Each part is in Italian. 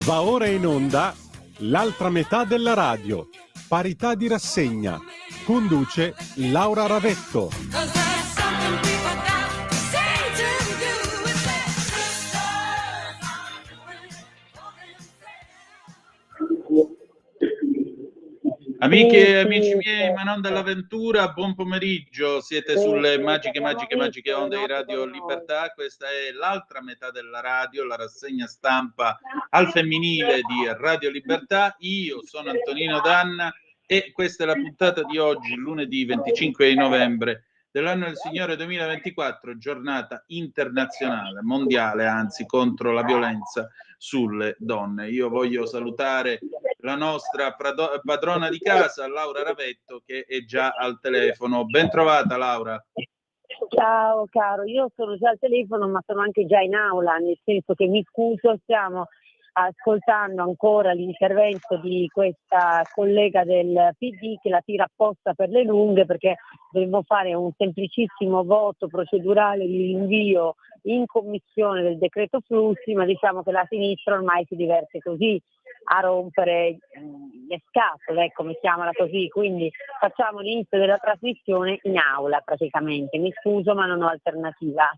Va ora in onda l'altra metà della radio, parità di rassegna. Conduce Laura Ravetto. Amiche e amici miei, ma non dell'avventura, buon pomeriggio. Siete sulle magiche onde di Radio Libertà. Questa è l'altra metà della radio, la rassegna stampa al femminile di Radio Libertà. Io sono Antonino Danna e questa è la puntata di oggi, lunedì 25 di novembre dell'anno del Signore 2024, giornata internazionale, mondiale, anzi, contro la violenza sulle donne. Io voglio salutare la nostra padrona di casa, Laura Ravetto, che è già al telefono. Ben trovata, Laura. Ciao caro, io sono già al telefono ma sono anche già in aula, nel senso che mi scuso, stiamo ascoltando ancora l'intervento di questa collega del PD che la tira apposta per le lunghe, perché dovremmo fare un semplicissimo voto procedurale di rinvio in commissione del decreto flussi, ma diciamo che la sinistra ormai si diverte così a rompere le scatole, ecco, mettiamola così, quindi facciamo l'inizio della trasmissione in aula praticamente. Mi scuso ma non ho alternativa.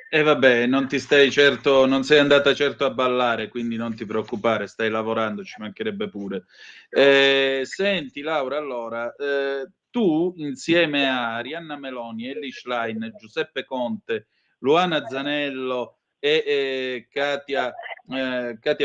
E vabbè, non sei andata certo a ballare, quindi non ti preoccupare, stai lavorando, ci mancherebbe pure. Senti Laura, allora, tu insieme a Arianna Meloni, Elly Schlein, Giuseppe Conte, Luana Zanello e Katia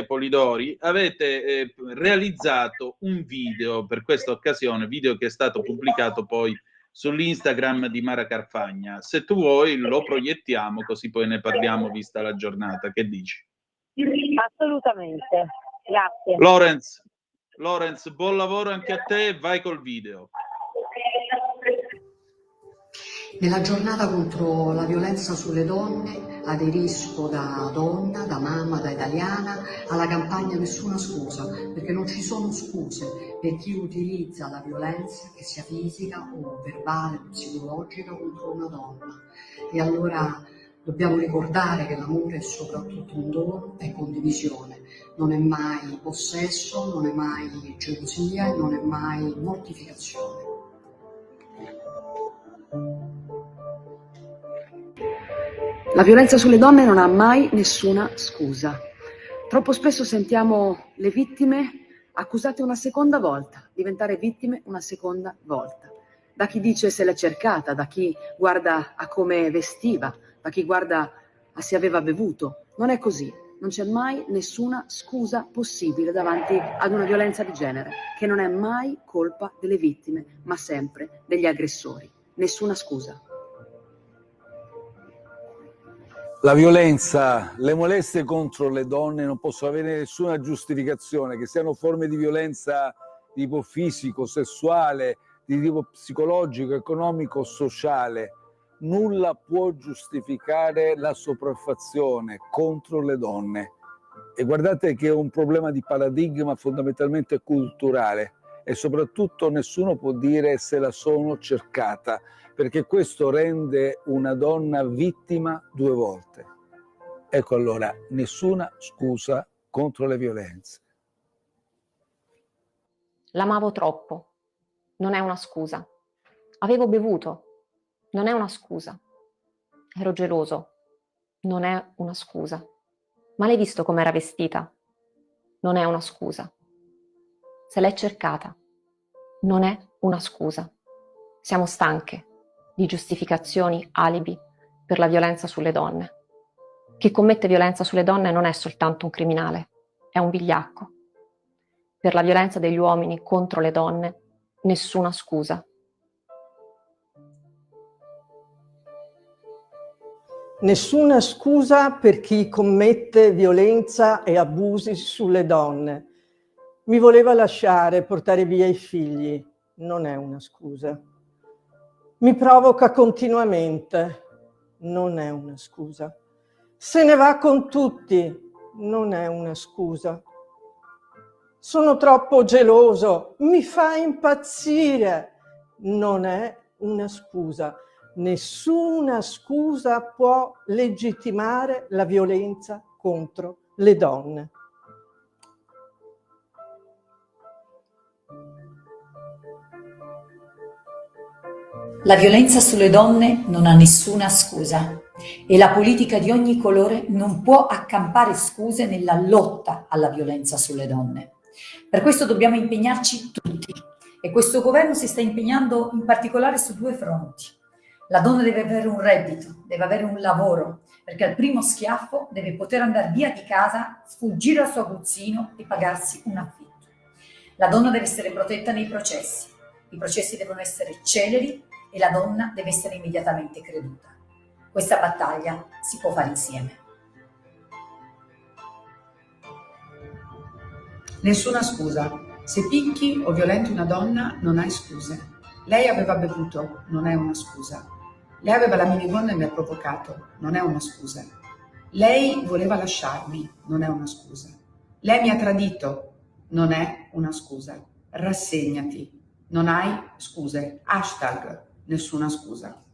Polidori avete realizzato un video per questa occasione, video che è stato pubblicato poi sull'Instagram di Mara Carfagna. Se tu vuoi lo proiettiamo così poi ne parliamo vista la giornata. Che dici? Assolutamente, grazie. Lorenz, buon lavoro anche a te, vai col video. Nella giornata contro la violenza sulle donne aderisco da donna, da mamma, da italiana alla campagna Nessuna scusa, perché non ci sono scuse per chi utilizza la violenza, che sia fisica o verbale o psicologica, contro una donna. E allora dobbiamo ricordare che l'amore è soprattutto un dono e condivisione, non è mai possesso, non è mai gelosia, non è mai mortificazione. La violenza sulle donne non ha mai nessuna scusa. Troppo spesso sentiamo le vittime accusate una seconda volta, diventare vittime una seconda volta. Da chi dice se l'è cercata, da chi guarda a come vestiva, da chi guarda a se aveva bevuto. Non è così. Non c'è mai nessuna scusa possibile davanti ad una violenza di genere, che non è mai colpa delle vittime, ma sempre degli aggressori. Nessuna scusa. La violenza, le molestie contro le donne non possono avere nessuna giustificazione, che siano forme di violenza di tipo fisico, sessuale, di tipo psicologico, economico, sociale. Nulla può giustificare la sopraffazione contro le donne. E guardate che è un problema di paradigma fondamentalmente culturale e soprattutto nessuno può dire se la sono cercata, perché questo rende una donna vittima due volte. Ecco allora, nessuna scusa contro le violenze. L'amavo troppo, non è una scusa. Avevo bevuto, non è una scusa. Ero geloso, non è una scusa. Ma l'hai visto com'era vestita? Non è una scusa. Se l'è cercata, non è una scusa. Siamo stanche di giustificazioni, alibi per la violenza sulle donne. Chi commette violenza sulle donne non è soltanto un criminale, è un vigliacco. Per la violenza degli uomini contro le donne, nessuna scusa. Nessuna scusa per chi commette violenza e abusi sulle donne. Mi voleva lasciare, portare via i figli. Non è una scusa. Mi provoca continuamente. Non è una scusa. Se ne va con tutti. Non è una scusa. Sono troppo geloso. Mi fa impazzire. Non è una scusa. Nessuna scusa può legittimare la violenza contro le donne. La violenza sulle donne non ha nessuna scusa e la politica di ogni colore non può accampare scuse nella lotta alla violenza sulle donne. Per questo dobbiamo impegnarci tutti e questo governo si sta impegnando in particolare su 2 fronti. La donna deve avere un reddito, deve avere un lavoro, perché al primo schiaffo deve poter andare via di casa, sfuggire al suo aguzzino e pagarsi un affitto. La donna deve essere protetta nei processi. I processi devono essere celeri e la donna deve essere immediatamente creduta. Questa battaglia si può fare insieme. Nessuna scusa. Se picchi o violenti una donna, non hai scuse. Lei aveva bevuto, non è una scusa. Lei aveva la minigonna e mi ha provocato, non è una scusa. Lei voleva lasciarmi, non è una scusa. Lei mi ha tradito, non è una scusa. Rassegnati, non hai scuse. Hashtag nessuna scusa.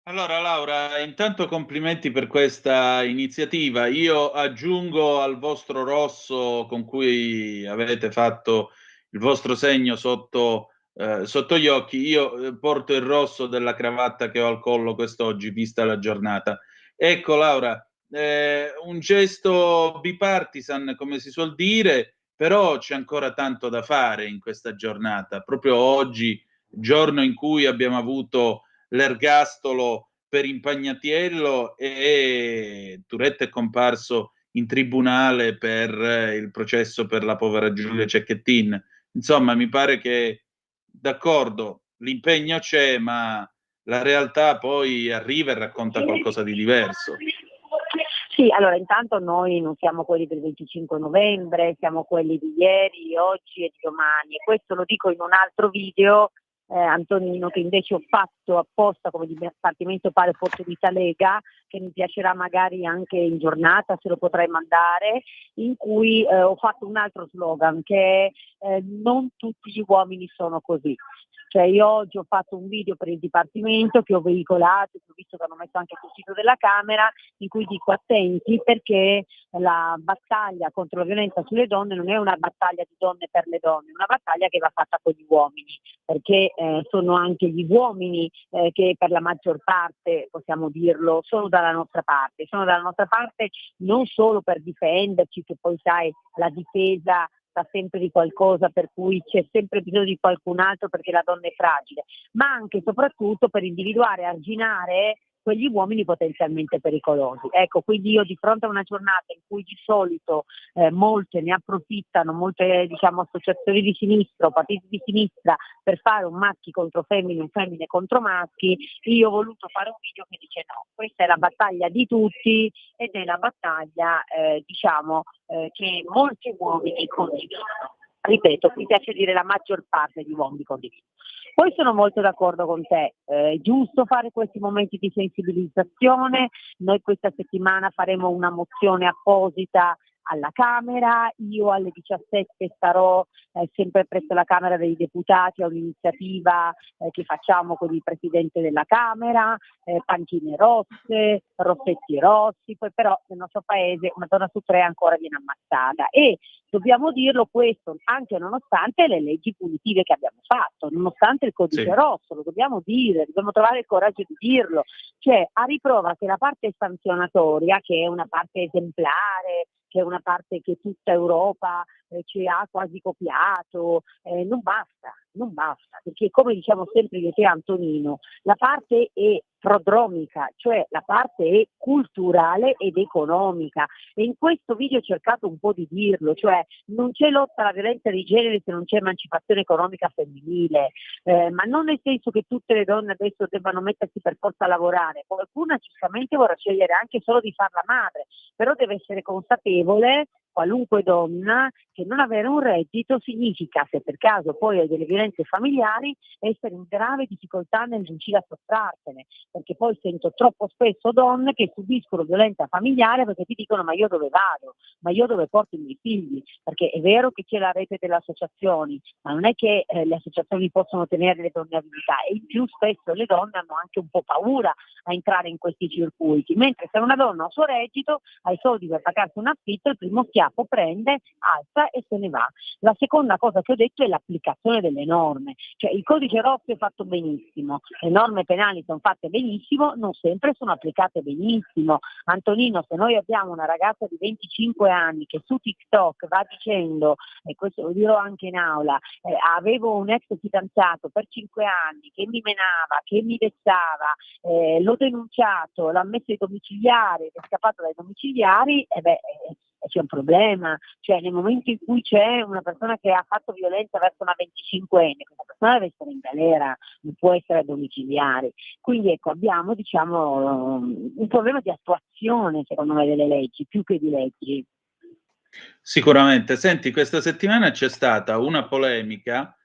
Allora Laura, intanto complimenti per questa iniziativa. Io aggiungo al vostro rosso con cui avete fatto il vostro segno sotto gli occhi, io porto il rosso della cravatta che ho al collo quest'oggi, vista la giornata. Ecco Laura, un gesto bipartisan, come si suol dire, però c'è ancora tanto da fare in questa giornata. Proprio oggi, giorno in cui abbiamo avuto l'ergastolo per Impagnatiello e Turetta è comparso in tribunale per il processo per la povera Giulia Cecchettin. Insomma, mi pare che, d'accordo, l'impegno c'è, ma la realtà poi arriva e racconta qualcosa di diverso. Sì, allora intanto noi non siamo quelli del 25 novembre, siamo quelli di ieri, oggi e di domani, e questo lo dico in un altro video, Antonino, che invece ho fatto apposta come Dipartimento Pari Opportunità Lega, che mi piacerà magari anche in giornata, se lo potrei mandare, in cui ho fatto un altro slogan che è non tutti gli uomini sono così. Cioè io oggi ho fatto un video per il Dipartimento che ho veicolato, che ho visto che hanno messo anche sul sito della Camera, in cui dico attenti perché la battaglia contro la violenza sulle donne non è una battaglia di donne per le donne, è una battaglia che va fatta con gli uomini, perché sono anche gli uomini che per la maggior parte, possiamo dirlo, sono dalla nostra parte non solo per difenderci, che poi sai la difesa sa sempre di qualcosa, per cui c'è sempre bisogno di qualcun altro perché la donna è fragile, ma anche e soprattutto per individuare e arginare quegli uomini potenzialmente pericolosi. Ecco, quindi io di fronte a una giornata in cui di solito molte ne approfittano, molte associazioni di sinistra o partiti di sinistra per fare un maschi contro femmine, un femmine contro maschi, io ho voluto fare un video che dice no, questa è la battaglia di tutti ed è la battaglia che molti uomini condividono. Ripeto, mi piace dire la maggior parte di uomini condividono. Poi sono molto d'accordo con te, è giusto fare questi momenti di sensibilizzazione, noi questa settimana faremo una mozione apposita alla Camera, io alle 17 sarò sempre presso la Camera dei Deputati a un'iniziativa che facciamo con il Presidente della Camera, panchine rosse, rossetti rossi, poi però nel nostro paese una donna su 3 ancora viene ammazzata e dobbiamo dirlo questo anche nonostante le leggi punitive che abbiamo fatto, nonostante il codice rosso, lo dobbiamo dire, dobbiamo trovare il coraggio di dirlo, cioè a riprova che la parte sanzionatoria, che è una parte esemplare, che è una parte che tutta Europa ci ha quasi copiato, non basta, perché come diciamo sempre io e te Antonino, la parte è prodromica, cioè la parte è culturale ed economica e in questo video ho cercato un po' di dirlo, cioè non c'è lotta alla violenza di genere se non c'è emancipazione economica femminile, ma non nel senso che tutte le donne adesso debbano mettersi per forza a lavorare, qualcuna giustamente vorrà scegliere anche solo di far la madre, però deve essere consapevole qualunque donna che non avere un reddito significa, se per caso poi hai delle violenze familiari, essere in grave difficoltà nel riuscire a sottrartene, perché poi sento troppo spesso donne che subiscono violenza familiare perché ti dicono ma io dove vado, ma io dove porto i miei figli, perché è vero che c'è la rete delle associazioni, ma non è che le associazioni possono tenere le donne a vita e in più spesso le donne hanno anche un po' paura a entrare in questi circuiti, mentre se una donna ha il suo reddito, ha i soldi per pagarsi un affitto, il primo schiaffo capo prende, alza e se ne va. La seconda cosa che ho detto è l'applicazione delle norme, cioè il codice rosso è fatto benissimo, le norme penali sono fatte benissimo, non sempre sono applicate benissimo. Antonino, se noi abbiamo una ragazza di 25 anni che su TikTok va dicendo, e questo lo dirò anche in aula, avevo un ex fidanzato per 5 anni che mi menava, che mi vessava, l'ho denunciato, l'ha messo ai domiciliari, è scappato dai domiciliari, c'è un problema. Cioè nel momento in cui c'è una persona che ha fatto violenza verso una 25enne, questa persona deve essere in galera, non può essere domiciliare. Quindi ecco, abbiamo un problema di attuazione secondo me delle leggi, più che di leggi. Sicuramente. Senti, questa settimana c'è stata una polemica,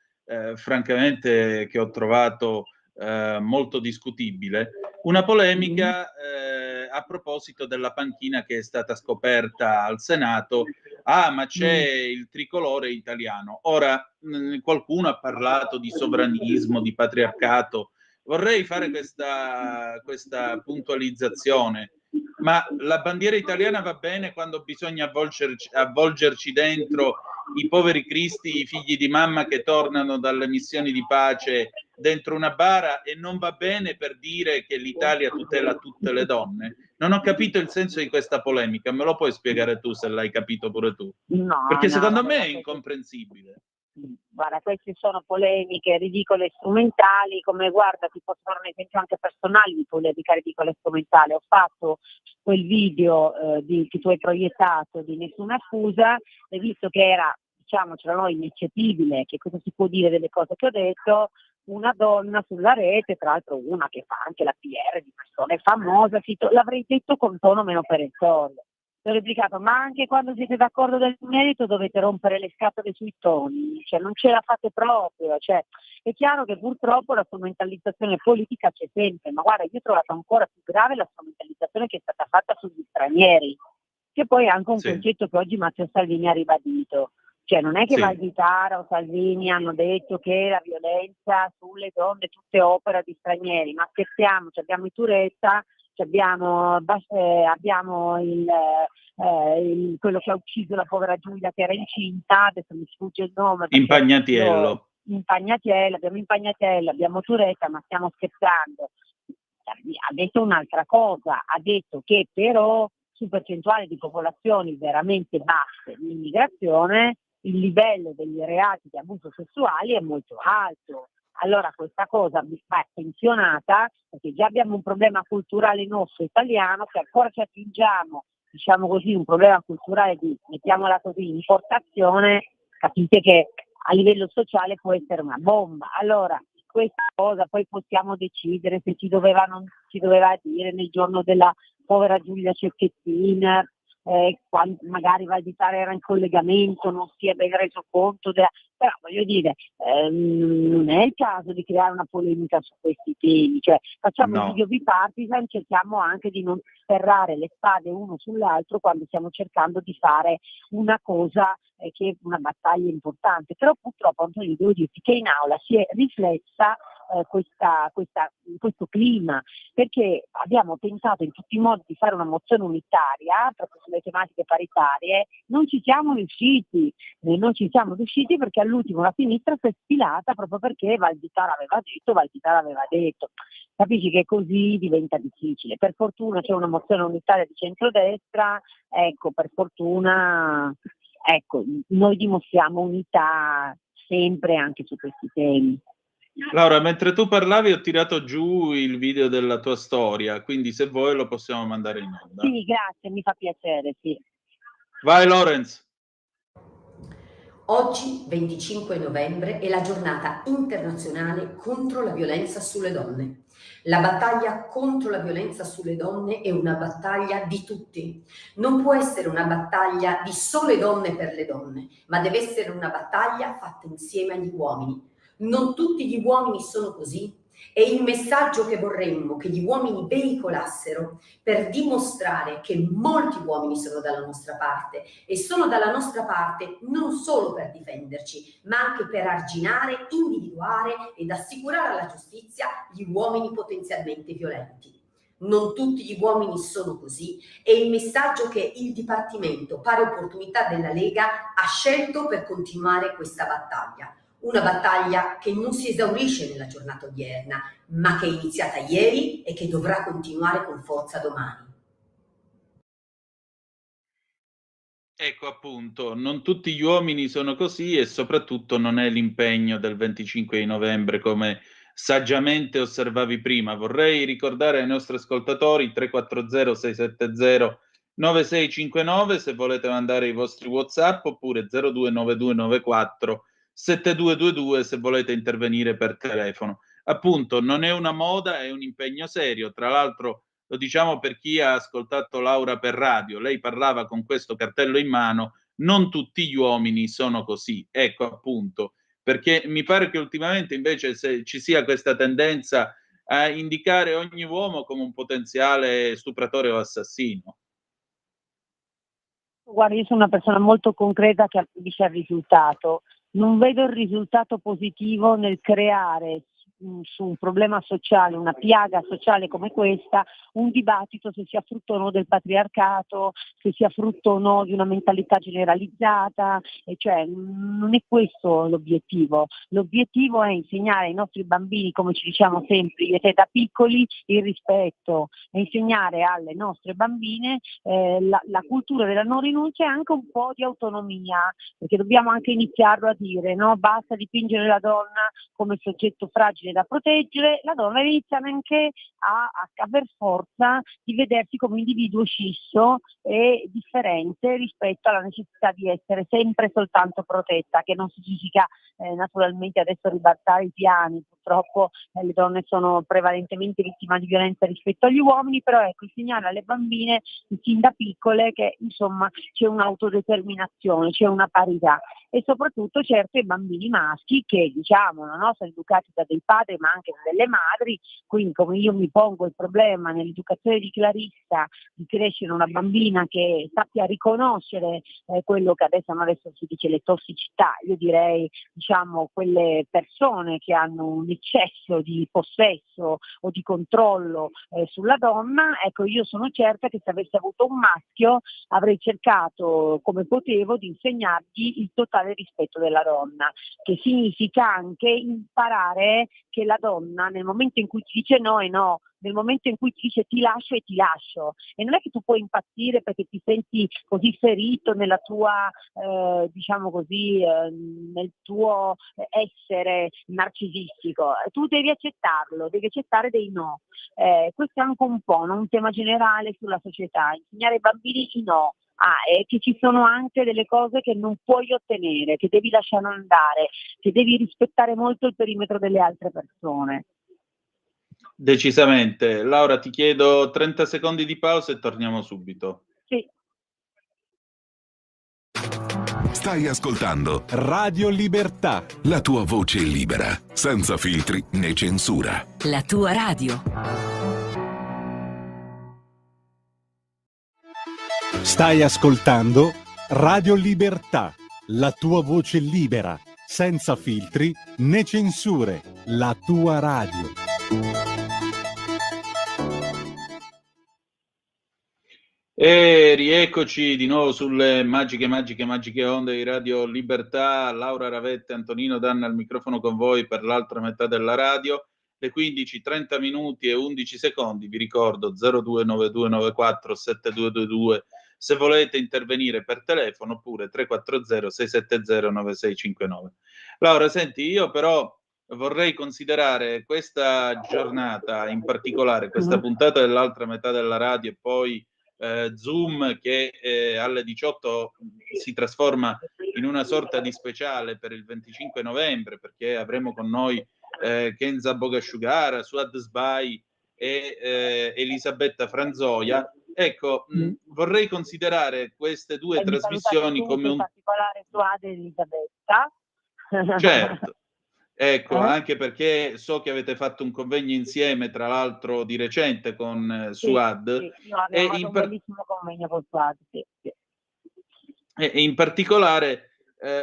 francamente che ho trovato molto discutibile, una polemica a proposito della panchina che è stata scoperta al Senato. Ah, ma c'è il tricolore italiano. Ora, qualcuno ha parlato di sovranismo, di patriarcato. Vorrei fare questa puntualizzazione. Ma la bandiera italiana va bene quando bisogna avvolgerci dentro i poveri cristi, i figli di mamma che tornano dalle missioni di pace dentro una bara, e non va bene per dire che l'Italia tutela tutte le donne? Non ho capito il senso di questa polemica, me lo puoi spiegare tu se l'hai capito pure tu? Perché secondo me è incomprensibile. Guarda, queste sono polemiche ridicole e strumentali, come guarda, ti posso fare un esempio anche personale di polemica ridicola e strumentale. Ho fatto quel video che tu hai proiettato di Nessuna Scusa, e visto che era, diciamocelo noi, ineccepibile, che cosa si può dire delle cose che ho detto, una donna sulla rete, tra l'altro una che fa anche la PR di persone famose, l'avrei detto con tono meno perentorio. Ho replicato, ma anche quando siete d'accordo del merito dovete rompere le scatole sui toni, cioè non ce la fate proprio, cioè è chiaro che purtroppo la strumentalizzazione politica c'è sempre, ma guarda, io ho trovato ancora più grave la strumentalizzazione che è stata fatta sugli stranieri, che poi è anche un concetto che oggi Matteo Salvini ha ribadito, cioè non è che Valditara o Salvini hanno detto che la violenza sulle donne è tutta opera di stranieri, ma scherziamo, abbiamo Iturretta, abbiamo quello che ha ucciso la povera Giulia che era incinta, adesso mi sfugge il nome. Impagnatiello, abbiamo Impagnatiello, abbiamo Turetta, ma stiamo scherzando. Ha detto un'altra cosa, ha detto che però su percentuali di popolazioni veramente basse di immigrazione il livello degli reati di abuso sessuali è molto alto. Allora questa cosa va attenzionata, perché già abbiamo un problema culturale nostro italiano, che ancora ci attingiamo, diciamo così, un problema culturale di, mettiamola così, importazione, capite che a livello sociale può essere una bomba. Allora questa cosa poi possiamo decidere se ci doveva non ci doveva dire nel giorno della povera Giulia Cecchettin, quando magari Valditara era in collegamento, non si è ben reso conto però voglio dire, non è il caso di creare una polemica su questi temi, cioè facciamo un video bipartisan, cerchiamo anche di non sferrare le spade uno sull'altro quando stiamo cercando di fare una cosa che è una battaglia importante. Però purtroppo Antonio, devo dirti che in aula si è riflessa questo clima, perché abbiamo tentato in tutti i modi di fare una mozione unitaria proprio sulle tematiche paritarie, non ci siamo riusciti perché all'ultimo la sinistra si è sfilata proprio perché Valditara aveva detto. Capisci che così diventa difficile. Per fortuna c'è una mozione unitaria di centrodestra, per fortuna noi dimostriamo unità sempre anche su questi temi. Laura, mentre tu parlavi ho tirato giù il video della tua storia, quindi se vuoi lo possiamo mandare in onda. Sì, grazie, mi fa piacere, sì. Vai Lorenz. Oggi, 25 novembre, è la giornata internazionale contro la violenza sulle donne. La battaglia contro la violenza sulle donne è una battaglia di tutti. Non può essere una battaglia di sole donne per le donne, ma deve essere una battaglia fatta insieme agli uomini. Non tutti gli uomini sono così. È il messaggio che vorremmo che gli uomini veicolassero per dimostrare che molti uomini sono dalla nostra parte, e sono dalla nostra parte non solo per difenderci, ma anche per arginare, individuare ed assicurare alla giustizia gli uomini potenzialmente violenti. Non tutti gli uomini sono così, è il messaggio che il Dipartimento Pari Opportunità della Lega ha scelto per continuare questa battaglia. Una battaglia che non si esaurisce nella giornata odierna, ma che è iniziata ieri e che dovrà continuare con forza domani. Ecco appunto, non tutti gli uomini sono così e soprattutto non è l'impegno del 25 di novembre come saggiamente osservavi prima. Vorrei ricordare ai nostri ascoltatori 340 670 9659 se volete mandare i vostri WhatsApp oppure 029294 7222 se volete intervenire per telefono. Appunto, non è una moda, è un impegno serio. Tra l'altro lo diciamo per chi ha ascoltato Laura per radio, lei parlava con questo cartello in mano, non tutti gli uomini sono così, ecco appunto, perché mi pare che ultimamente invece ci sia questa tendenza a indicare ogni uomo come un potenziale stupratore o assassino. Guarda, io sono una persona molto concreta che ambisce al risultato. Non vedo il risultato positivo nel creare su un problema sociale, una piaga sociale come questa, un dibattito se sia frutto o no del patriarcato, se sia frutto o no di una mentalità generalizzata, e cioè non è questo l'obiettivo. L'obiettivo è insegnare ai nostri bambini, come ci diciamo sempre, da piccoli, il rispetto, e insegnare alle nostre bambine la cultura della non rinuncia e anche un po' di autonomia, perché dobbiamo anche iniziarlo a dire, no? Basta dipingere la donna come soggetto fragile da proteggere, la donna inizia anche a aver forza di vedersi come individuo scisso e differente rispetto alla necessità di essere sempre soltanto protetta, che non significa naturalmente adesso ribaltare i piani. Purtroppo le donne sono prevalentemente vittime di violenza rispetto agli uomini, però ecco, insegnare alle bambine sin da piccole che insomma c'è un'autodeterminazione, c'è una parità, e soprattutto certo i bambini maschi che diciamo no, sono educati da dei padri ma anche da delle madri, quindi come io mi pongo il problema nell'educazione di Clarissa di crescere una bambina che sappia riconoscere quello che adesso si dice le tossicità, io direi diciamo quelle persone che hanno un eccesso di possesso o di controllo sulla donna, ecco io sono certa che se avessi avuto un maschio avrei cercato come potevo di insegnargli il totale rispetto della donna, che significa anche imparare che la donna nel momento in cui ti dice no è no, nel momento in cui ti dice ti lascio e ti lascio, e non è che tu puoi impazzire perché ti senti così ferito nella tua diciamo così nel tuo essere narcisistico, tu devi accettarlo, devi accettare dei no. Questo è anche un po' un tema generale sulla società, insegnare ai bambini i no. E che ci sono anche delle cose che non puoi ottenere, che devi lasciare andare, che devi rispettare molto il perimetro delle altre persone. Decisamente. Laura, ti chiedo 30 secondi di pausa e torniamo subito. Sì. Stai ascoltando Radio Libertà. la tua voce libera, senza filtri né censura. La tua radio. Stai ascoltando Radio Libertà, la tua voce libera, senza filtri né censure, la tua radio. E rieccoci di nuovo sulle magiche onde di Radio Libertà. Laura Ravette, Antonino Danna al microfono con voi per l'altra metà della radio. Le 15, 30 minuti e 11 secondi, vi ricordo 029294 7222 se volete intervenire per telefono, oppure 340 670 9659. Laura, senti, io però vorrei considerare questa giornata, in particolare questa puntata dell'altra metà della radio e poi Zoom che alle 18 si trasforma in una sorta di speciale per il 25 novembre, perché avremo con noi Kenza Bogasciugara, Suad Sbai e Elisabetta Franzoia. Ecco, vorrei considerare queste due trasmissioni come in particolare Suad e Elisabetta. Certo. Ecco, anche perché so che avete fatto un convegno insieme, tra l'altro di recente con Suad. Sì, abbiamo fatto un bellissimo convegno con Suad, sì. E in particolare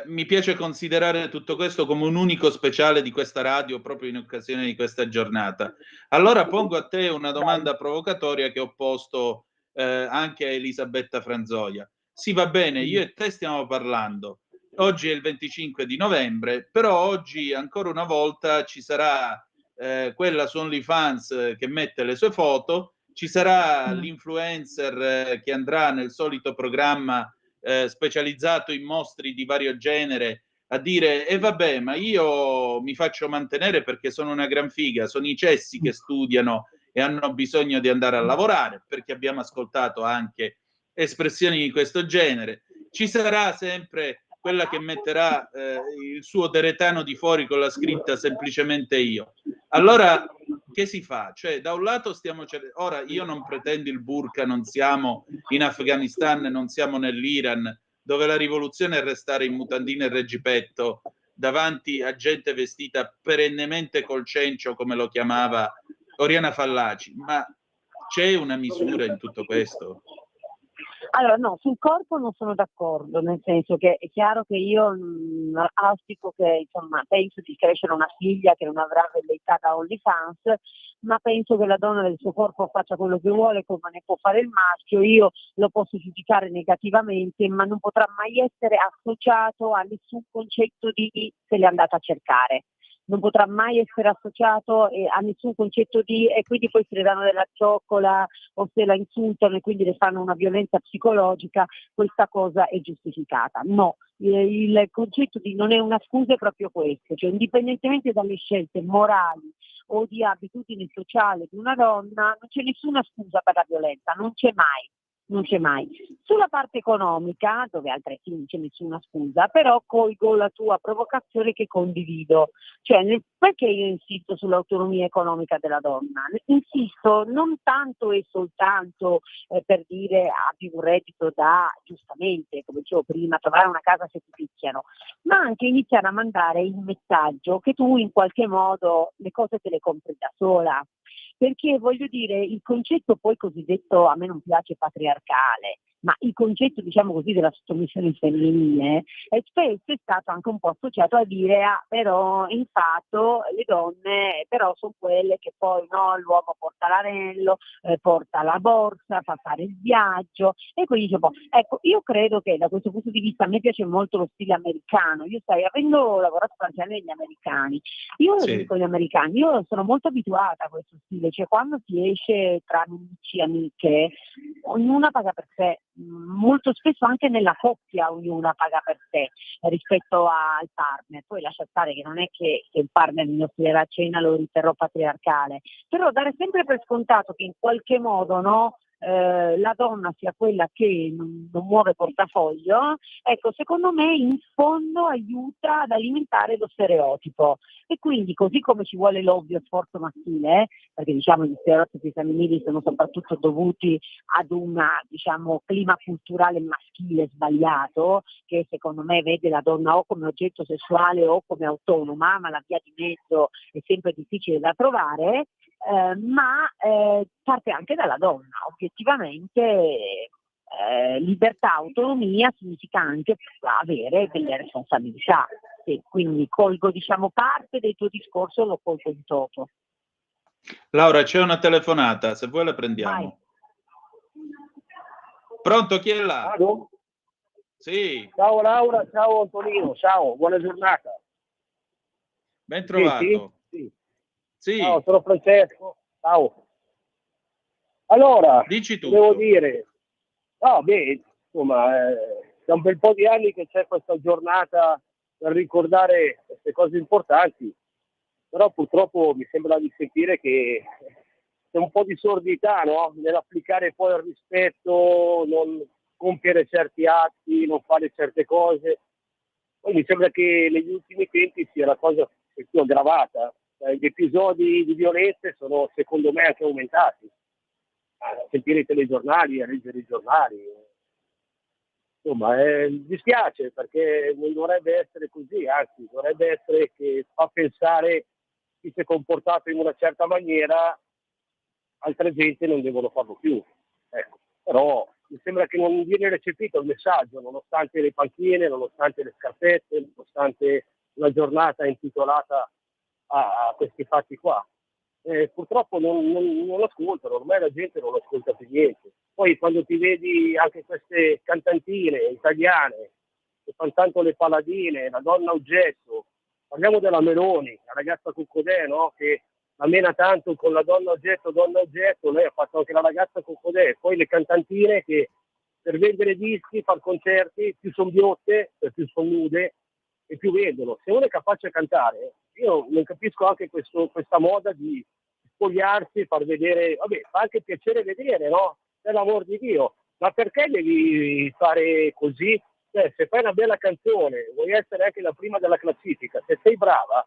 mi piace considerare tutto questo come un unico speciale di questa radio proprio in occasione di questa giornata. Allora pongo a te una domanda provocatoria che ho posto anche a Elisabetta Franzoia. Sì, va bene, io e te stiamo parlando. Oggi è il 25 di novembre, però oggi ancora una volta ci sarà quella su OnlyFans che mette le sue foto, ci sarà l'influencer che andrà nel solito programma specializzato in mostri di vario genere a dire vabbè, ma io mi faccio mantenere perché sono una gran figa, sono i cessi che studiano e hanno bisogno di andare a lavorare, perché abbiamo ascoltato anche espressioni di questo genere. Ci sarà sempre quella che metterà il suo deretano di fuori con la scritta semplicemente io. Allora, che si fa? Cioè, da un lato ora io non pretendo il burqa, non siamo in Afghanistan, non siamo nell'Iran, dove la rivoluzione è restare in mutandine e reggipetto davanti a gente vestita perennemente col cencio, come lo chiamava Oriana Fallaci, ma c'è una misura in tutto questo? Allora, no, sul corpo non sono d'accordo, nel senso che è chiaro che io auspico che, insomma, penso di crescere una figlia che non avrà velleità da OnlyFans, ma penso che la donna del suo corpo faccia quello che vuole, come ne può fare il maschio. Io lo posso giudicare negativamente, ma non potrà mai essere associato a nessun concetto di se l'è andata a cercare. Non potrà mai essere associato a nessun concetto di e quindi poi se le danno della cioccola o se la insultano e quindi le fanno una violenza psicologica, questa cosa è giustificata. No, il concetto di non è una scusa è proprio questo, cioè indipendentemente dalle scelte morali o di abitudini sociali di una donna, non c'è nessuna scusa per la violenza, non c'è mai. Non c'è mai. Sulla parte economica, dove altresì non c'è nessuna scusa, però colgo la tua provocazione che condivido. Cioè, perché io insisto sull'autonomia economica della donna? Insisto non tanto e soltanto per dire abbi un reddito da, giustamente, come dicevo prima, trovare una casa se ti picchiano, ma anche iniziare a mandare il messaggio che tu in qualche modo le cose te le compri da sola. Perché voglio dire, il concetto poi cosiddetto, a me non piace patriarcale, ma il concetto diciamo così della sottomissione femminile spesso è stato anche un po' associato a dire però in fatto le donne però sono quelle che poi no, l'uomo porta l'anello, porta la borsa, fa fare il viaggio e quindi dice ecco, io credo che da questo punto di vista a me piace molto lo stile americano, io sai, avendo lavorato tanti anni negli americani, io lo dico agli americani, io sono molto abituata a questo stile, cioè quando si esce tra amici, amiche, ognuna paga per sé. Molto spesso anche nella coppia ognuna paga per sé rispetto al partner, poi lascia stare che non è che il partner mi offrirà cena lo riterrò patriarcale, però dare sempre per scontato che in qualche modo no, la donna sia quella che non muove portafoglio, ecco, secondo me in fondo aiuta ad alimentare lo stereotipo e quindi così come ci vuole l'ovvio sforzo maschile, perché diciamo gli stereotipi femminili sono soprattutto dovuti ad un diciamo clima culturale maschile sbagliato che secondo me vede la donna o come oggetto sessuale o come autonoma, ma la via di mezzo è sempre difficile da trovare, ma parte anche dalla donna. Obiettivamente libertà, autonomia significa anche avere delle responsabilità. Sì, quindi colgo diciamo parte del tuo discorso, lo colgo in toto. Laura, c'è una telefonata, se vuoi la prendiamo. Vai. Pronto, chi è là? Allora? Sì. Ciao Laura, ciao Antonino, ciao, buona giornata. Ben trovato. Sì. Ciao, sono Francesco, ciao. Allora, dici tutto. Devo dire, insomma, da un bel po' di anni che c'è questa giornata per ricordare queste cose importanti, però purtroppo mi sembra di sentire che c'è un po' di sordità, no? Nell'applicare poi il rispetto, non compiere certi atti, non fare certe cose. Poi mi sembra che negli ultimi tempi sia la cosa più aggravata. Gli episodi di violenze sono secondo me anche aumentati. A sentire i telegiornali, a leggere i giornali. Insomma, mi dispiace perché non dovrebbe essere così, anzi dovrebbe essere che fa pensare chi si è comportato in una certa maniera, altre gente non devono farlo più. Ecco. Però mi sembra che non viene recepito il messaggio, nonostante le panchine, nonostante le scarpette, nonostante una giornata intitolata a questi fatti qua. Purtroppo non ascoltano, ormai la gente non ascolta più niente. Poi quando ti vedi anche queste cantantine italiane che fanno tanto le paladine, la donna oggetto, parliamo della Meloni, la ragazza Coccodè, no? Che la mena tanto con la donna oggetto, lei ha fatto anche la ragazza Coccodè, poi le cantantine che per vendere dischi, far concerti, più sono biotte, più sono nude e più vendono. Se uno è capace a cantare, io non capisco anche questa moda di spogliarsi, far vedere, vabbè, fa anche piacere vedere, no? Per l'amor di Dio, ma perché devi fare così? Se fai una bella canzone, vuoi essere anche la prima della classifica, se sei brava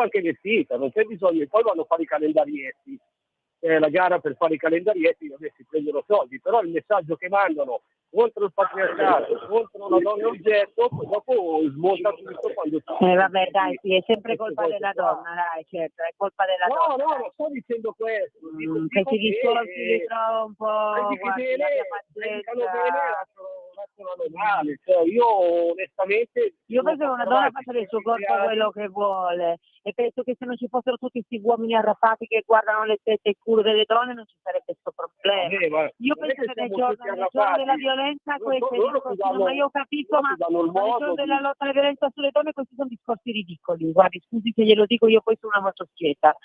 anche vestita, non c'è bisogno, e poi vanno a fare i calendarietti, la gara per fare i calendarietti, vabbè, si prendono soldi, però il messaggio che mandano contro il patriarcato, contro la donna oggetto, poi dopo smonta tutto quando vabbè, dai, sì, è sempre colpa della donna, dai, certo, è colpa della donna. No, non sto dicendo questo. Questi discorsi li trovo un po', guardi, predicano bene, lasciano male. Cioè, io onestamente... Io penso che una donna faccia del suo corpo quello che vuole, e penso che se non ci fossero tutti questi uomini arrapati che guardano le tette e il culo delle donne non ci sarebbe questo problema. Io penso che nel giorno della violenza questi discorsi, ma io capisco, ma nel giorno della lotta alla violenza sulle donne questi sono discorsi ridicoli. Guardi, scusi se glielo dico, io poi sono una molto schietta.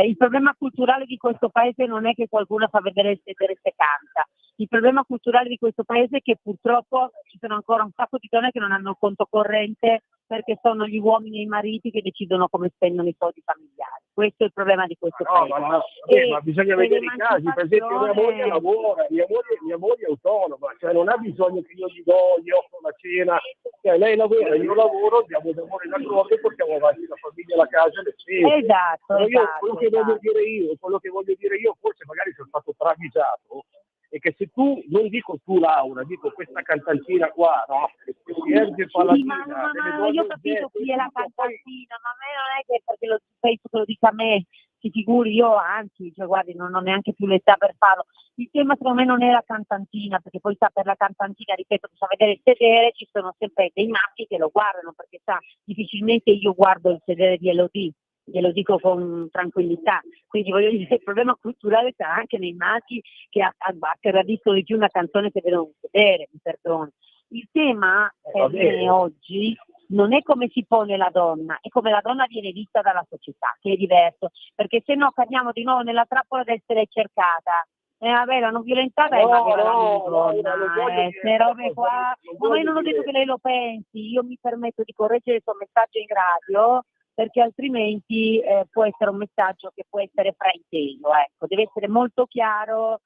Il problema culturale di questo paese non è che qualcuno fa vedere il sedere se canta. Il problema culturale di questo paese è che purtroppo ci sono ancora un sacco di donne che non hanno il conto corrente perché sono gli uomini e i mariti che decidono come spendono i soldi familiari. Questo è il problema di questo paese. Ma bisogna vedere i casi. Per esempio mia moglie lavora, mia moglie è autonoma, cioè non ha bisogno che io gli offro la cena, cioè, lei lavora, io lavoro, andiamo d'amore e d'accordo e portiamo avanti la famiglia, la casa e le spese. Esatto. Quello che voglio dire io, forse magari sono stato travisato, è che se tu, non dico tu Laura, dico questa cantantina qua, no? Ma io ho capito chi è la cantantina, ma a me non è che perché penso che lo dica a me, si figuri, io anzi, cioè guardi, non ho neanche più l'età per farlo. Il tema secondo me non è la cantantina, perché poi sa, per la cantantina, ripeto, bisogna vedere il sedere, ci sono sempre dei maschi che lo guardano, perché sa, difficilmente io guardo il sedere di Elodie. Glielo dico con tranquillità, quindi voglio dire, il problema culturale sta anche nei maschi che gradiscono di più una canzone che vedono vedere, mi perdono. Il tema per me oggi non è come si pone la donna, è come la donna viene vista dalla società, che è diverso, perché se no cadiamo di nuovo nella trappola di essere cercata. Vabbè, l'hanno violentata e queste robe qua. No, io non ho detto che lei lo pensi, io mi permetto di correggere il suo messaggio in radio, perché altrimenti può essere un messaggio che può essere frainteso, ecco, deve essere molto chiaro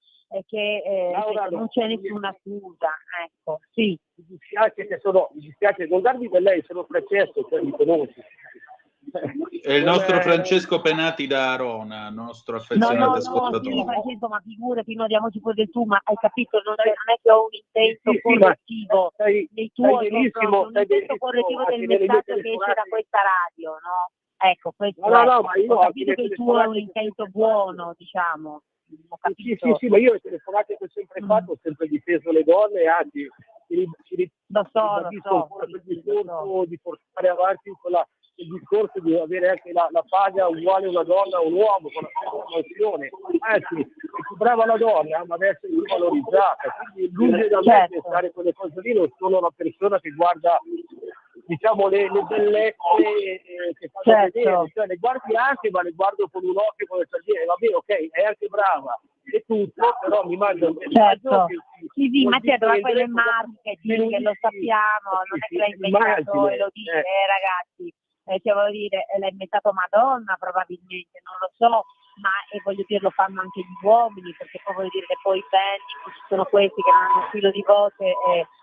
che non c'è nessuna scusa, ecco, sì. Mi dispiace non darvi per lei, sono Francesco, cioè mi conosci. È il nostro Francesco Penati da Arona, nostro affezionato ascoltatore. No, Francesco, ma figurati, non diamoci pure del tu, ma hai capito, non è che ho un intento correttivo del tuo, un intento correttivo del messaggio che esce da questa radio, no? Ecco, questo ma io ho capito che il tuo è un intento buono, diciamo. Sì, ma io le telefonate che ho sempre fatto, ho sempre difeso le donne, anzi, lo so. Di portare avanti il discorso di avere anche la paga uguale una donna a un uomo con la stessa promozione, anzi è più brava la donna ma adesso è più valorizzata, quindi lungi da me pensare quelle cose lì, non sono una persona che guarda, diciamo, le bellezze che fanno vedere, cioè le guardi anche, ma le guardo con un occhio come per dire vabbè, ok, è anche brava e tutto, però mi manda un messaggio sì, ma certo, ma poi le marketing, lo sappiamo, non è che l'ha inventato e lo dice, ragazzi. Che voglio dire, l'ha inventato Madonna probabilmente, non lo so, ma voglio dire lo fanno anche gli uomini, perché poi voglio dire che poi i band ci sono questi che non hanno un filo di voce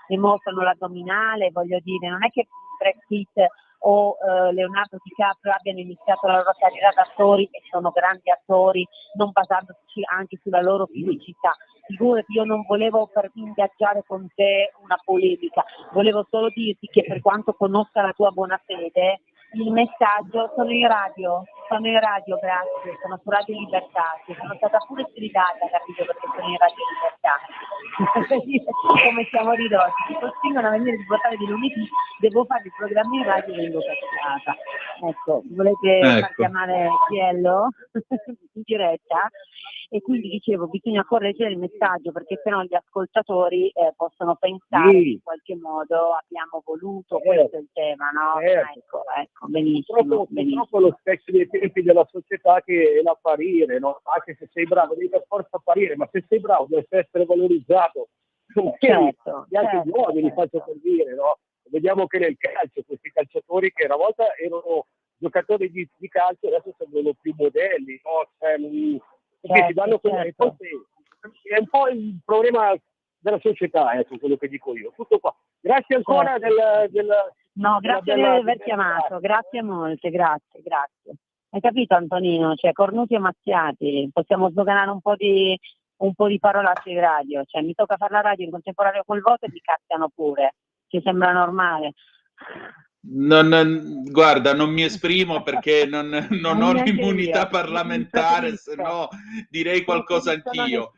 e mostrano l'addominale, voglio dire, non è che Brad Pitt o Leonardo DiCaprio abbiano iniziato la loro carriera da attori e sono grandi attori non basandosi anche sulla loro fisicità. Figurati, io non volevo per ingaggiare con te una polemica, volevo solo dirti che per quanto conosca la tua buona fede, il messaggio, sono in radio, sono in radio, grazie, sono su Radio Libertà, che sono stata pure sgridata, capito, perché sono in Radio Libertà. Come siamo ridotti, mi costringono a venire di portare di lunedì, devo fare il programma in radio e vengo cacciata. Ecco, volete far chiamare Chiello in diretta? E quindi dicevo, bisogna correggere il messaggio, perché sennò gli ascoltatori possono pensare che in qualche modo abbiamo voluto, questo è il tema, no? Ecco, benissimo. Purtroppo lo specchio dei tempi della società che è l'apparire, no? Anche se sei bravo, devi per forza apparire, ma se sei bravo devi essere valorizzato. Certo, Anche gli uomini, faccio per dire, no? Vediamo che nel calcio, questi calciatori che una volta erano giocatori di calcio, adesso sembrano più modelli, no? Perché ti danno è un po' il problema della società, ecco quello che dico io. Tutto qua. Grazie ancora No, grazie di aver chiamato, grazie molte, grazie. Hai capito, Antonino? Cioè, cornuti e mazziati, possiamo sdoganare un po' di parolacce di radio, cioè mi tocca fare la radio in contemporanea col voto e mi cazziano pure, ci sembra normale. Guarda, non mi esprimo perché non ho l'immunità parlamentare, se no direi qualcosa anch'io.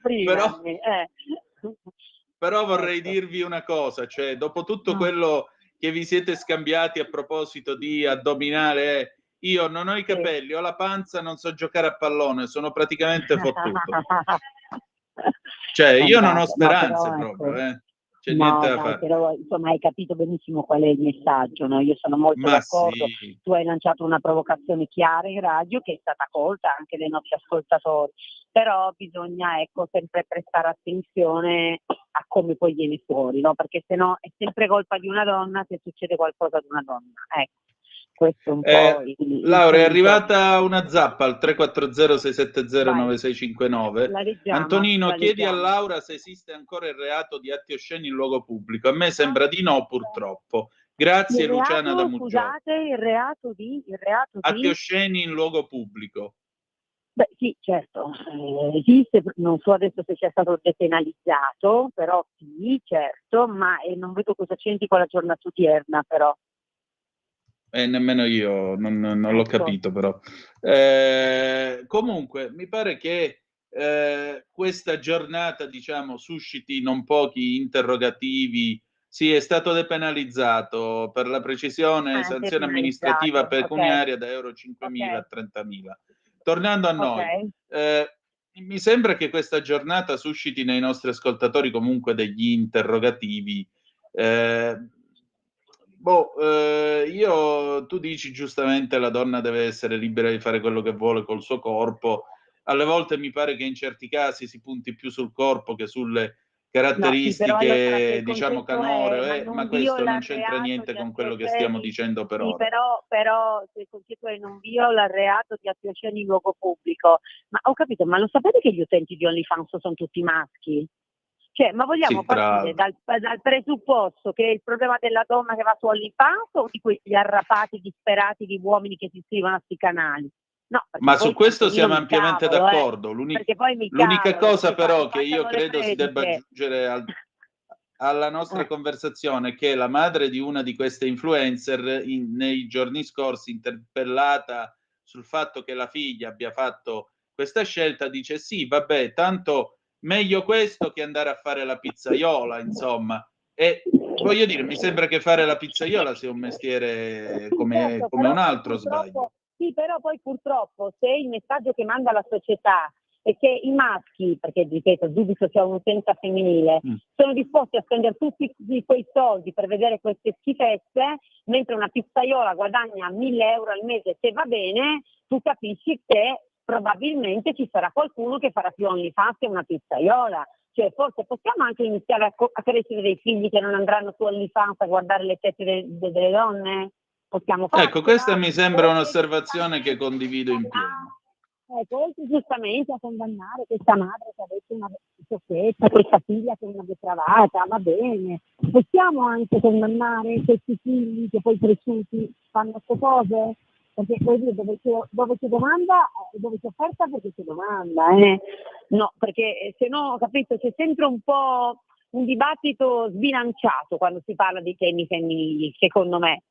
Però vorrei dirvi una cosa, cioè dopo tutto quello che vi siete scambiati a proposito di addominale, io non ho i capelli, ho la panza, non so giocare a pallone, sono praticamente fottuto. Cioè io non ho speranze proprio, c'è niente da fare. Però insomma hai capito benissimo qual è il messaggio, no? Io sono molto d'accordo. Sì. Tu hai lanciato una provocazione chiara in radio che è stata colta anche dai nostri ascoltatori, però bisogna sempre prestare attenzione a come poi viene fuori, no? Perché sennò è sempre colpa di una donna se succede qualcosa ad una donna, ecco. Questo è un po' Laura, è arrivata una zappa al 340-670-9659. Antonino, chiedi a Laura se esiste ancora il reato di atti osceni in luogo pubblico. A me sembra di no, purtroppo. Grazie, Luciana da Muggio. Scusate, il reato di atti osceni in luogo pubblico. Beh sì, certo, esiste, non so adesso se sia stato depenalizzato, però sì, certo, ma non vedo cosa c'entri con la giornata odierna, però. Nemmeno io non l'ho capito, però. Comunque, mi pare che questa giornata, diciamo, susciti non pochi interrogativi. Sì, è stato depenalizzato, per la precisione, sanzione amministrativa pecuniaria da euro 5.000 a 30.000. Tornando a noi, mi sembra che questa giornata susciti nei nostri ascoltatori comunque degli interrogativi. Tu dici giustamente la donna deve essere libera di fare quello che vuole col suo corpo. Alle volte mi pare che in certi casi si punti più sul corpo che sulle caratteristiche, diciamo, canore, ma questo non c'entra niente con quello che stiamo dicendo per ora. Però se il concetto è non viola il reato di atti osceni in luogo pubblico, ma ho capito, ma lo sapete che gli utenti di OnlyFans sono tutti maschi? Cioè, ma vogliamo partire dal presupposto che è il problema della donna che va su OnlyFans o di quegli arrapati disperati di uomini che si iscrivono a questi canali? No, ma su questo siamo ampiamente d'accordo. L'unica cosa però che io credo si debba aggiungere alla nostra conversazione è che la madre di una di queste influencer nei giorni scorsi, interpellata sul fatto che la figlia abbia fatto questa scelta, dice sì, vabbè, tanto meglio questo che andare a fare la pizzaiola, insomma. E voglio dire, mi sembra che fare la pizzaiola sia un mestiere come un altro, sbaglio. Sì, però poi purtroppo se il messaggio che manda la società è che i maschi, perché ripeto, dubito sia un'utenza femminile, sono disposti a spendere tutti quei soldi per vedere queste schifezze, mentre una pizzaiola guadagna 1.000 euro al mese, se va bene, tu capisci che probabilmente ci sarà qualcuno che farà più OnlyFans che una pizzaiola. Cioè, forse possiamo anche iniziare a crescere dei figli che non andranno su OnlyFans a guardare le tette delle donne? Possiamo farlo. Ecco, questa mi sembra un'osservazione che condivido in pieno. Ecco, oltre giustamente a condannare questa madre che ha detto una sciocchezza, questa figlia che è una depravata, va bene. Possiamo anche condannare questi figli che poi cresciuti fanno queste cose? Perché così dove c'è domanda, dove c'è offerta perché c'è domanda. No, perché se no, capito, c'è sempre un po' un dibattito sbilanciato quando si parla di temi femminili, secondo me.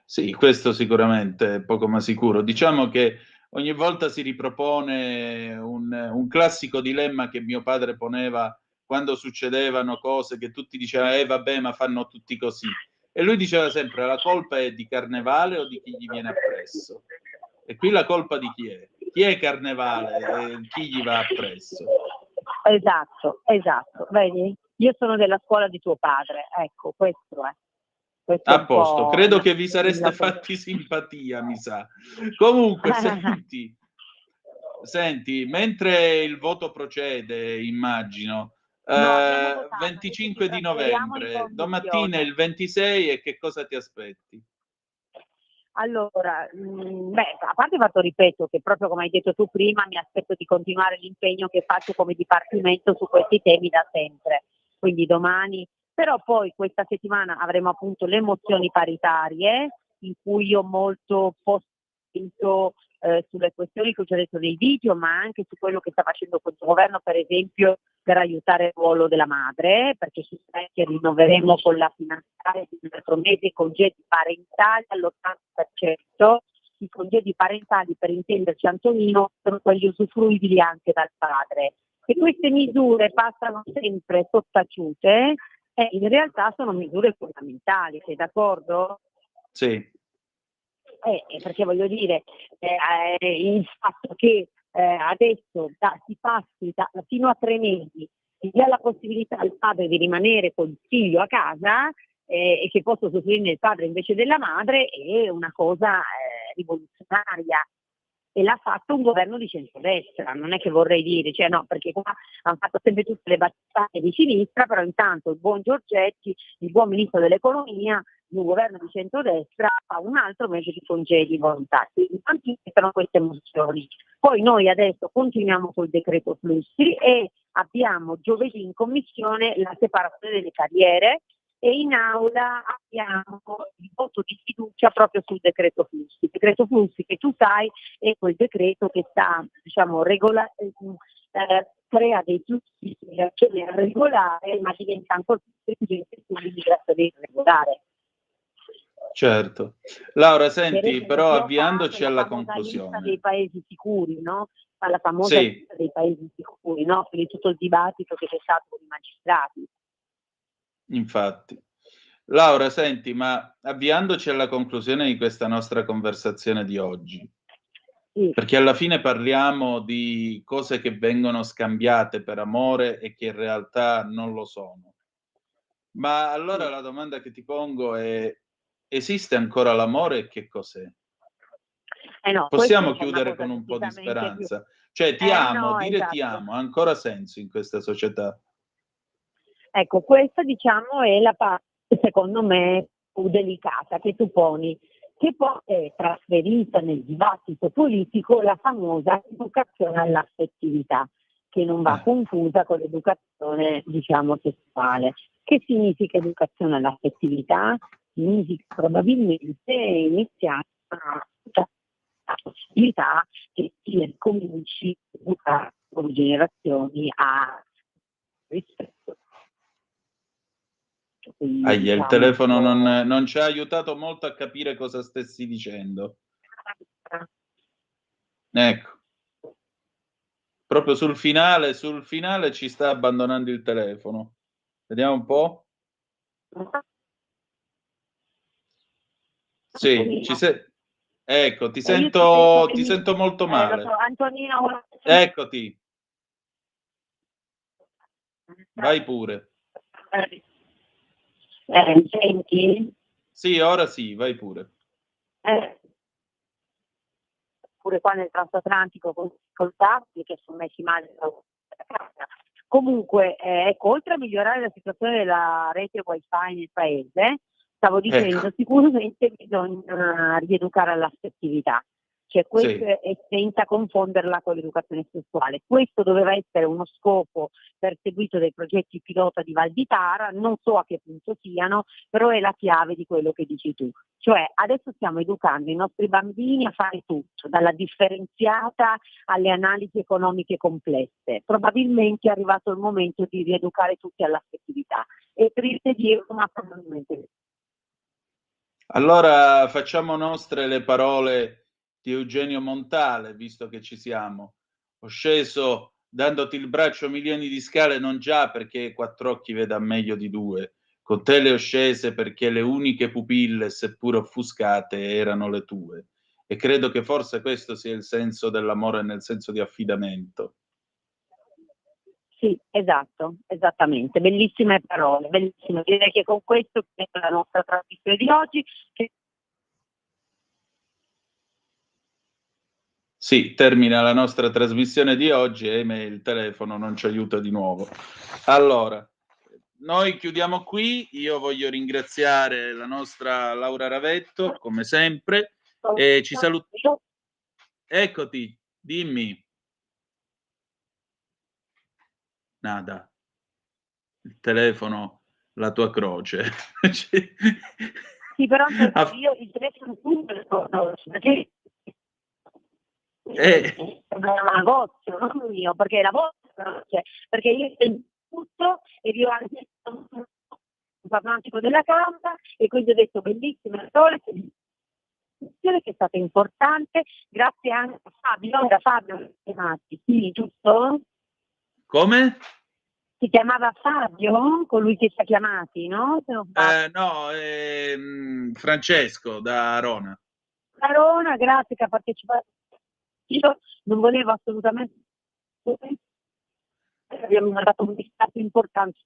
Sì, questo sicuramente è poco ma sicuro. Diciamo che ogni volta si ripropone un classico dilemma che mio padre poneva quando succedevano cose che tutti dicevano, vabbè, ma fanno tutti così. E lui diceva sempre, la colpa è di Carnevale o di chi gli viene appresso? E qui la colpa di chi è? Chi è Carnevale e chi gli va appresso? Esatto, vedi? Io sono della scuola di tuo padre, ecco, questo è. Questo è A un posto, po' credo una che vi sareste fatti simpatia, mi sa. Comunque, senti, mentre il voto procede, immagino, No, abbiamo votato, adesso ci 25 di trasferiamo in novembre, domattina è commissione. il 26 e che cosa ti aspetti? Allora, a parte il fatto, ripeto, che proprio come hai detto tu prima, mi aspetto di continuare l'impegno che faccio come Dipartimento su questi temi da sempre. Quindi domani, però poi questa settimana avremo appunto le mozioni paritarie, in cui io molto posto sulle questioni che ho già detto nei video, ma anche su quello che sta facendo questo governo, per esempio, per aiutare il ruolo della madre, perché ci sarà che rinnoveremo con la finanziaria di un altro mese i congedi parentali all'80%, i congedi parentali, per intenderci Antonino, sono quelli usufruibili anche dal padre. E queste misure passano sempre sottaciute e in realtà sono misure fondamentali, sei d'accordo? Sì. Perché voglio dire, il fatto che adesso si passi fino a 3 mesi, si dia la possibilità al padre di rimanere col figlio a casa e che possa usufruirne il padre invece della madre, è una cosa rivoluzionaria. E l'ha fatto un governo di centrodestra, non è che vorrei dire, cioè no, perché qua hanno fatto sempre tutte le battaglie di sinistra, però intanto il buon Giorgetti, il buon ministro dell'economia, di un governo di centrodestra, fa un altro mese di congedi volontari. Quindi sono queste mozioni. Poi noi adesso continuiamo col decreto flussi e abbiamo giovedì in commissione la separazione delle carriere e in aula abbiamo il voto di fiducia proprio sul decreto flussi. Il decreto flussi, che tu sai, è quel decreto che sta, diciamo, crea dei flussi regolare, ma diventa ancora più stringente sull'immigrazione irregolare. Certo. Laura, Per senti, esempio, però fa avviandoci quella alla famosa lista conclusione. dei paesi sicuri, no? Fa la famosa Sì, lista dei paesi sicuri, no? Quindi tutto il dibattito che c'è stato con i magistrati. infatti. Laura, senti, ma avviandoci alla conclusione di questa nostra conversazione di oggi, Sì. perché alla fine parliamo di cose che vengono scambiate per amore e che in realtà non lo sono. Ma allora la domanda che ti pongo è: esiste ancora l'amore e che cos'è? No, questa Possiamo è una chiudere cosa con un po' di decisamente più. speranza? Cioè, ti amo, No, dire ti esatto. amo ha ancora senso in questa società? Ecco, questa diciamo è la parte, secondo me, più delicata che tu poni, che poi è trasferita nel dibattito politico la famosa educazione all'affettività, che non va confusa con l'educazione, diciamo, sessuale. Che significa educazione all'affettività? Significa probabilmente iniziare la possibilità che si cominci a educare con generazioni a rispetto. Quindi, Ahia, il diciamo, telefono non ci ha aiutato molto a capire cosa stessi dicendo. Ecco. Proprio sul finale ci sta abbandonando il telefono. Vediamo un po'. Sì, ecco, ti io ti sento sento molto lo so, male. Antonino, Eccoti. Vai pure. mi senti? Sì, ora sì, vai pure. Pure qua nel transatlantico con contatti che sono messi male. Comunque, ecco, oltre a migliorare la situazione della rete wifi nel paese, stavo dicendo, Ecco. sicuramente bisogna rieducare all'affettività, cioè questo Sì. è senza confonderla con l'educazione sessuale. Questo doveva essere uno scopo perseguito dai progetti pilota di Val di Tara, non so a che punto siano, però è la chiave di quello che dici tu. Cioè adesso stiamo educando i nostri bambini a fare tutto, dalla differenziata alle analisi economiche complesse. Probabilmente è arrivato il momento di rieducare tutti all'affettività. È triste dirlo, ma probabilmente. Allora facciamo nostre le parole di Eugenio Montale, visto che ci siamo. Ho sceso dandoti il braccio milioni di scale, non già perché quattro occhi veda meglio di due. Con te le ho scese perché le uniche pupille, seppur offuscate, erano le tue. E credo che forse questo sia il senso dell'amore nel senso di affidamento. Sì, esatto, esattamente, bellissime parole, bellissime. Direi che con questo chiudiamo la nostra trasmissione di oggi. Sì, termina la nostra trasmissione di oggi e il telefono non ci aiuta di nuovo. Allora, noi chiudiamo qui, io voglio ringraziare la nostra Laura Ravetto, come sempre, e ci salutiamo. Eccoti, dimmi. Nada. Il telefono, la tua croce. Sì, però io il telefono punto perché è un negozio, non mio, perché è la vostra, perché io sento tutto e vi ho anche detto un fanatico della camera e quindi ho detto bellissime parole che è stata importante, grazie anche a Fabio, era Fabio chiamati, sì, giusto? Come? Si chiamava Fabio, colui che ci ha chiamati, no? Se non Francesco da Arona. Arona, grazie che ha partecipato. Io non volevo assolutamente, abbiamo dato un messaggio importante.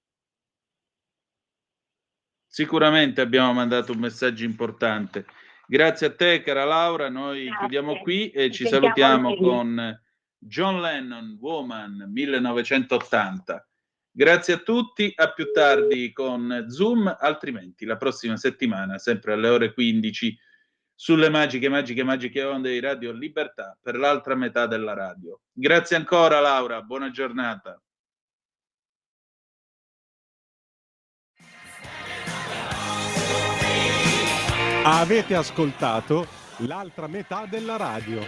Sicuramente abbiamo mandato un messaggio importante. Grazie a te, cara Laura. Noi chiudiamo qui e ci salutiamo con John Lennon, Woman, 1980. Grazie a tutti, a più tardi con Zoom, altrimenti la prossima settimana, sempre alle ore 15, sulle magiche onde di Radio Libertà, per l'altra metà della radio. Grazie ancora, Laura, buona giornata. Avete ascoltato l'altra metà della radio.